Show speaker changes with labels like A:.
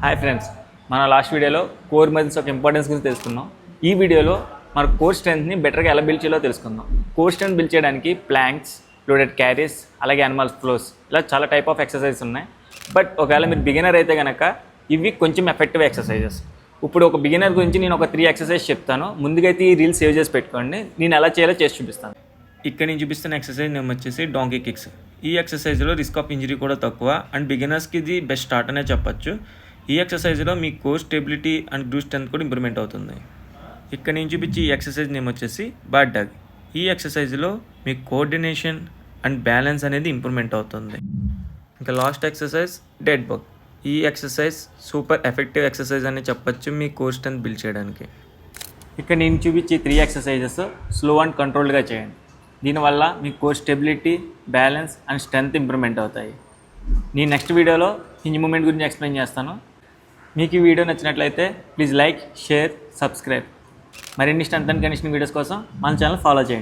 A: Hi friends, మన last వీడియోలో core muscles యొక్క ఇంపార్టెన్స్ గురించి తెలుసుకున్నాం. ఈ వీడియోలో మన కోర్ స్ట్రెంత్ని బెటర్గా ఎలా బిల్డ్ చేయాలో తెలుసుకుందాం. కోర్ స్ట్రెంత్ బిల్డ్ చేయడానికి ప్లాంక్స్, లోడెడ్ క్యారీస్, అలాగే యానిమల్ ఫ్లోస్ ఇలా చాలా టైప్ ఆఫ్ ఎక్సర్సైజెస్ ఉన్నాయి. బట్ ఒకవేళ మీరు బిగినర్ అయితే కనుక ఇవి కొంచెం ఎఫెక్టివ్ ఎక్సర్సైజెస్. ఇప్పుడు ఒక బిగినర్ గురించి నేను ఒక 3 ఎక్సర్సైజ్ చెప్తాను. ముందుకైతే ఈ రీల్ సేవ్ చేసి పెట్టుకోండి. నేను ఎలా చేయాలో చేసి చూపిస్తాను. ఇక్కడ నేను చూపిస్తున్న ఎక్సర్సైజ్ నేమ్ వచ్చేసి డాంకీ కిక్స్. ఈ ఎక్సర్సైజ్లో రిస్క్ ఆఫ్ ఇంజరీ కూడా తక్కువ అండ్ బిగినర్స్కి ఇది బెస్ట్ స్టార్ట్ అనే చెప్పచ్చు. ఈ ఎక్సర్సైజ్లో మీ కోర్ స్టెబిలిటీ అండ్ గ్రూ స్ట్రెంత్ కూడా ఇంప్రూవ్మెంట్ అవుతుంది. ఇక్కడ నేను చూపించి ఈ ఎక్సర్సైజ్ నేమ్ వచ్చేసి బర్డ్ డాగ్. ఈ ఎక్సర్సైజ్లో మీ కోఆర్డినేషన్ అండ్ బ్యాలెన్స్ అనేది ఇంప్రూవ్మెంట్ అవుతుంది. ఇంకా లాస్ట్ ఎక్సర్సైజ్ డెడ్ బగ్. ఈ ఎక్సర్సైజ్ సూపర్ ఎఫెక్టివ్ ఎక్సర్సైజ్ అని చెప్పచ్చు మీ కోర్ స్ట్రెంత్ బిల్డ్ చేయడానికి. ఇక్కడ నేను చూపించి 3 ఎక్సర్సైజెస్ స్లో అండ్ కంట్రోల్డ్గా చేయండి. దీనివల్ల మీ core stability, balance and strength improvement అవుతాయి. నేను నెక్స్ట్ వీడియోలో హింజ్ మూమెంట్ గురించి ఎక్స్ప్లెయిన్ చేస్తాను. మీకు ఈ వీడియో నచ్చినట్లయితే ప్లీజ్ లైక్, షేర్, సబ్స్క్రైబ్. మరిన్ని స్ట్రెంత్ అండ్ కండిషనింగ్ వీడియోస్ కోసం మన ఛానల్ ఫాలో చేయండి.